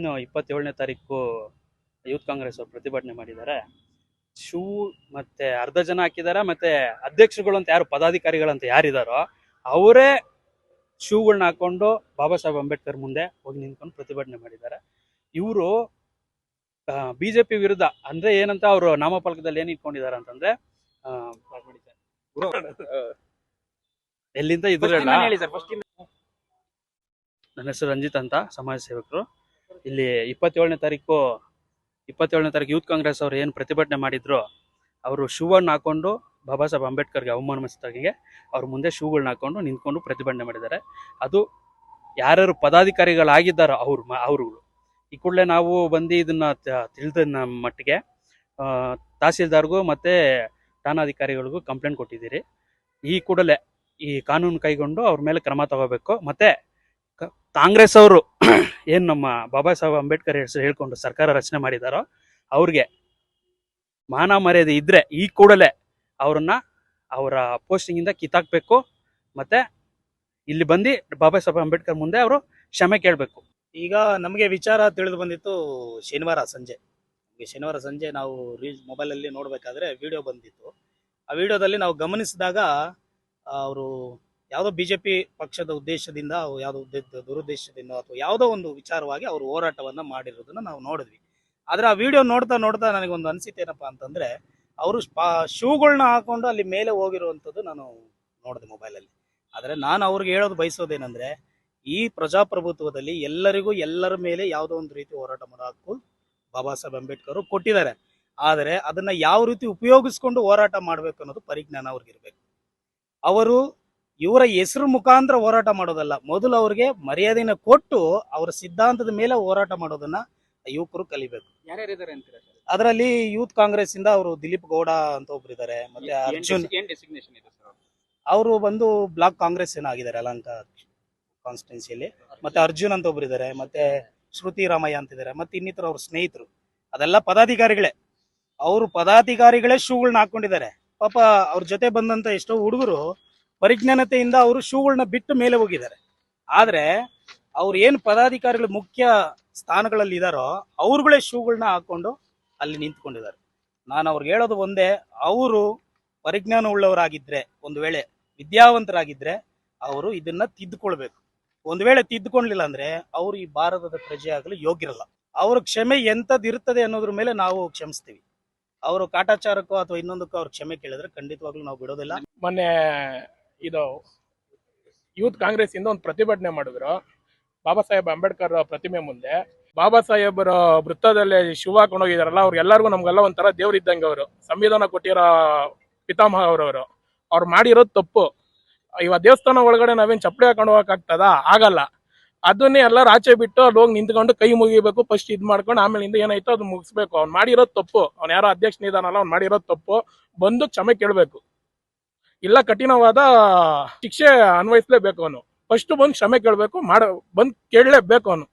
ಏನು 27ನೇ ತಾರೀಕು ಯೂತ್ ಕಾಂಗ್ರೆಸ್ ಅವರು ಪ್ರತಿಭಟನೆ ಮಾಡಿದ್ದಾರೆ. ಶೂ ಮತ್ತೆ ಅರ್ಧ ಜನ ಹಾಕಿದ್ದಾರೆ. ಮತ್ತೆ ಅಧ್ಯಕ್ಷರುಗಳು ಅಂತ ಯಾರು ಪದಾಧಿಕಾರಿಗಳಂತ ಯಾರಿದಾರೋ ಅವರೇ ಶೂಗಳನ್ನ ಹಾಕೊಂಡು ಬಾಬಾ ಸಾಹೇಬ್ ಅಂಬೇಡ್ಕರ್ ಮುಂದೆ ಹೋಗಿ ನಿಂತ್ಕೊಂಡು ಪ್ರತಿಭಟನೆ ಮಾಡಿದ್ದಾರೆ. ಇವರು ಬಿಜೆಪಿ ವಿರುದ್ಧ ಅಂದ್ರೆ ಏನಂತ ಅವರು ನಾಮಫಲಕದಲ್ಲಿ ಏನ್ ಇಟ್ಕೊಂಡಿದ್ದಾರೆ ಅಂತಂದ್ರೆ ಎಲ್ಲಿಂದ ಇದ್ರ ನನ್ನ ಹೆಸರು ರಂಜಿತ್ ಅಂತ, ಸಮಾಜ ಸೇವಕರು. ಇಲ್ಲಿ 27ನೇ ತಾರೀಕು ಯೂತ್ ಕಾಂಗ್ರೆಸ್ ಅವರು ಏನು ಪ್ರತಿಭಟನೆ ಮಾಡಿದ್ರು, ಅವರು ಶೂವನ್ನು ಹಾಕೊಂಡು ಬಾಬಾ ಸಾಹೇಬ್ ಅಂಬೇಡ್ಕರ್ಗೆ ಅವಮಾನಿಸಿದಾಗೆ ಅವ್ರ ಮುಂದೆ ಶೂಗಳನ್ನ ಹಾಕೊಂಡು ನಿಂತ್ಕೊಂಡು ಪ್ರತಿಭಟನೆ ಮಾಡಿದ್ದಾರೆ. ಅದು ಯಾರ್ಯಾರು ಪದಾಧಿಕಾರಿಗಳಾಗಿದ್ದಾರೋ ಅವ್ರುಗಳು ಈ ಕೂಡಲೇ ನಾವು ಬಂದು ಇದನ್ನ ತಿಳಿದ ಮಟ್ಟಿಗೆ ತಹಸೀಲ್ದಾರ್ಗೂ ಮತ್ತೆ ಠಾಣಾಧಿಕಾರಿಗಳಿಗೂ ಕಂಪ್ಲೇಂಟ್ ಕೊಟ್ಟಿದ್ದೀರಿ. ಈ ಕೂಡಲೇ ಈ ಕಾನೂನು ಕೈಗೊಂಡು ಅವ್ರ ಮೇಲೆ ಕ್ರಮ ತಗೋಬೇಕು. ಮತ್ತೆ ಕಾಂಗ್ರೆಸ್ ಅವರು ಏನು ನಮ್ಮ ಬಾಬಾ ಸಾಹೇಬ್ ಅಂಬೇಡ್ಕರ್ ಹೆಸರು ಹೇಳ್ಕೊಂಡು ಸರ್ಕಾರ ರಚನೆ ಮಾಡಿದಾರೋ ಅವ್ರಿಗೆ ಮಾನ ಮರ್ಯಾದೆ ಇದ್ರೆ ಈ ಕೂಡಲೇ ಅವ್ರನ್ನ ಅವರ ಪೋಸ್ಟಿಂಗ್ ಇಂದ ಕಿತ್ತಾಕ್ಬೇಕು. ಮತ್ತೆ ಇಲ್ಲಿ ಬಂದು ಬಾಬಾ ಸಾಹೇಬ್ ಅಂಬೇಡ್ಕರ್ ಮುಂದೆ ಅವರು ಕ್ಷಮೆ ಕೇಳಬೇಕು. ಈಗ ನಮಗೆ ವಿಚಾರ ತಿಳಿದು ಬಂದಿತ್ತು ಶನಿವಾರ ಸಂಜೆ ನಾವು ಮೊಬೈಲಲ್ಲಿ ನೋಡಬೇಕಾದ್ರೆ ವಿಡಿಯೋ ಬಂದಿತ್ತು. ಆ ವಿಡಿಯೋದಲ್ಲಿ ನಾವು ಗಮನಿಸಿದಾಗ ಅವರು ಯಾವುದೋ ಬಿಜೆಪಿ ಪಕ್ಷದ ಉದ್ದೇಶದಿಂದ ಯಾವುದೋ ದುರುದ್ದೇಶದಿಂದ ಅಥವಾ ಯಾವುದೋ ಒಂದು ವಿಚಾರವಾಗಿ ಅವರು ಹೋರಾಟವನ್ನ ಮಾಡಿರೋದನ್ನ ನಾವು ನೋಡಿದ್ವಿ. ಆದ್ರೆ ಆ ವಿಡಿಯೋ ನೋಡ್ತಾ ನನಗೊಂದು ಅನಿಸಿತ್ತು ಏನಪ್ಪಾ ಅಂತಂದ್ರೆ, ಅವರು ಶೂಗಳನ್ನ ಹಾಕೊಂಡು ಅಲ್ಲಿ ಮೇಲೆ ಹೋಗಿರುವಂಥದ್ದು ನಾನು ನೋಡಿದೆ ಮೊಬೈಲಲ್ಲಿ. ಆದರೆ ನಾನು ಅವ್ರಿಗೆ ಹೇಳೋದು ಬಯಸೋದೇನೆಂದ್ರೆ, ಈ ಪ್ರಜಾಪ್ರಭುತ್ವದಲ್ಲಿ ಎಲ್ಲರಿಗೂ ಎಲ್ಲರ ಮೇಲೆ ಯಾವುದೋ ಒಂದು ರೀತಿ ಹೋರಾಟ ಮಾಡೋ ಹಕ್ಕು ಬಾಬಾ ಸಾಹೇಬ್ ಅಂಬೇಡ್ಕರ್ ಕೊಟ್ಟಿದ್ದಾರೆ. ಆದರೆ ಅದನ್ನ ಯಾವ ರೀತಿ ಉಪಯೋಗಿಸ್ಕೊಂಡು ಹೋರಾಟ ಮಾಡಬೇಕು ಅನ್ನೋದು ಪರಿಜ್ಞಾನ ಅವ್ರಿಗಿರ್ಬೇಕು. ಅವರು ಇವರ ಹೆಸರು ಮುಖಾಂತರ ಹೋರಾಟ ಮಾಡೋದಲ್ಲ, ಮೊದಲು ಅವ್ರಿಗೆ ಮರ್ಯಾದೆನ ಕೊಟ್ಟು ಅವರ ಸಿದ್ಧಾಂತದ ಮೇಲೆ ಹೋರಾಟ ಮಾಡೋದನ್ನ ಯುವಕರು ಕಲಿಬೇಕು. ಯಾರ್ಯಾರಿದ್ದಾರೆ ಅಂತೀರಾ? ಅದರಲ್ಲಿ ಯೂತ್ ಕಾಂಗ್ರೆಸ್ ಇಂದ ಅವರು ದಿಲೀಪ್ ಗೌಡ ಅಂತ ಒಬ್ರು ಇದ್ದಾರೆ. ಮತ್ತೆ ಅರ್ಜುನ್ ಅವರು ಬಂದು ಬ್ಲಾಕ್ ಕಾಂಗ್ರೆಸ್ ಏನಾಗಿದ್ದಾರೆ ಯಲಹಂಕ ಕಾನ್ಸ್ಟಿಟ್ಯೂನ್ಸಿಯಲ್ಲಿ. ಮತ್ತೆ ಅರ್ಜುನ್ ಅಂತ ಒಬ್ರು ಇದ್ದಾರೆ. ಮತ್ತೆ ಶ್ರುತಿ ರಾಮಯ್ಯ ಅಂತಿದ್ದಾರೆ. ಮತ್ತೆ ಇನ್ನಿತರ ಅವ್ರ ಸ್ನೇಹಿತರು, ಅದೆಲ್ಲ ಪದಾಧಿಕಾರಿಗಳೇ. ಅವರು ಪದಾಧಿಕಾರಿಗಳೇ ಶೂಗಳನ್ನ ಹಾಕೊಂಡಿದ್ದಾರೆ. ಪಾಪ ಅವ್ರ ಜೊತೆ ಬಂದಂತ ಎಷ್ಟೋ ಹುಡುಗರು ಪರಿಜ್ಞಾನತೆಯಿಂದ ಅವರು ಶೂಗಳನ್ನ ಬಿಟ್ಟು ಮೇಲೆ ಹೋಗಿದ್ದಾರೆ. ಆದ್ರೆ ಅವ್ರು ಏನು ಪದಾಧಿಕಾರಿಗಳು ಮುಖ್ಯ ಸ್ಥಾನಗಳಲ್ಲಿ ಇದಾರೋ ಅವ್ರುಗಳೇ ಶೂಗಳನ್ನ ಹಾಕೊಂಡು ಅಲ್ಲಿ ನಿಂತ್ಕೊಂಡಿದ್ದಾರೆ. ನಾನು ಅವ್ರಿಗೆ ಹೇಳೋದು ಒಂದೇ, ಅವರು ಪರಿಜ್ಞಾನ ಉಳ್ಳವರಾಗಿದ್ರೆ, ಒಂದು ವೇಳೆ ವಿದ್ಯಾವಂತರಾಗಿದ್ರೆ ಅವರು ಇದನ್ನ ತಿದ್ದುಕೊಳ್ಬೇಕು. ಒಂದು ವೇಳೆ ತಿದ್ದುಕೊಳ್ಳಿಲ್ಲ ಅಂದ್ರೆ ಅವರು ಈ ಭಾರತದ ಪ್ರಜೆ ಆಗಲು ಯೋಗ್ಯರಲ್ಲ. ಅವ್ರ ಕ್ಷಮೆ ಎಂಥದ್ದು ಇರ್ತದೆ ಅನ್ನೋದ್ರ ಮೇಲೆ ನಾವು ಕ್ಷಮಿಸ್ತೀವಿ. ಅವರು ಕಾಟಾಚಾರಕ್ಕೋ ಅಥವಾ ಇನ್ನೊಂದಕ್ಕೋ ಅವ್ರ ಕ್ಷಮೆ ಕೇಳಿದ್ರೆ ಖಂಡಿತವಾಗ್ಲೂ ನಾವು ಬಿಡೋದಿಲ್ಲ. ಮೊನ್ನೆ ಇದು ಯೂತ್ ಕಾಂಗ್ರೆಸ್ ಇಂದ ಒಂದು ಪ್ರತಿಭಟನೆ ಮಾಡಿದ್ರು ಬಾಬಾ ಸಾಹೇಬ್ ಅಂಬೇಡ್ಕರ್ ಪ್ರತಿಮೆ ಮುಂದೆ. ಬಾಬಾ ಸಾಹೇಬರ ವೃತ್ತದಲ್ಲಿ ಶೂ ಹಾಕೊಂಡು ಹೋಗಿದಾರಲ್ಲ, ಅವ್ರಿಗೆಲ್ಲರಿಗೂ ನಮ್ಗೆಲ್ಲ ಒಂಥರ ದೇವ್ರ ಇದ್ದಂಗೆ. ಅವರು ಸಂವಿಧಾನ ಕೊಟ್ಟಿರೋ ಪಿತಾಮಹ ಅವ್ರು ಮಾಡಿರೋದು ತಪ್ಪು. ಇವಾಗ ದೇವಸ್ಥಾನ ಒಳಗಡೆ ನಾವೇನ್ ಚಪ್ಪಲಿ ಹಾಕೊಂಡು ಹೋಗಕ್ಕಾಗ್ತದ? ಆಗಲ್ಲ. ಅದನ್ನೇ ಎಲ್ಲರೂ ಆಚೆ ಬಿಟ್ಟು ಅಲ್ಲಿ ಹೋಗಿ ನಿಂತ್ಕೊಂಡು ಕೈ ಮುಗಿಬೇಕು, ಫಸ್ಟ್ ಇದ್ ಮಾಡ್ಕೊಂಡು ಆಮೇಲಿಂದ ಏನಾಯ್ತು ಅದು ಮುಗಿಸ್ಬೇಕು. ಅವ್ನು ಮಾಡಿರೋದು ತಪ್ಪು. ಅವ್ನು ಯಾರೋ ಅಧ್ಯಕ್ಷನಿದಾನಲ್ಲ, ಅವ್ನು ಮಾಡಿರೋದು ತಪ್ಪು. ಬಂದು ಕ್ಷಮೆ ಕೇಳಬೇಕು, ಇಲ್ಲ ಕಠಿಣವಾದ ಶಿಕ್ಷೆ ಅನ್ವಯಿಸ್ಲೇಬೇಕು. ಅವನು ಫಸ್ಟ್ ಬಂದು ಕ್ಷಮೆ ಕೇಳಬೇಕು, ಬಂದು ಕೇಳಲೇಬೇಕು ಅವನು.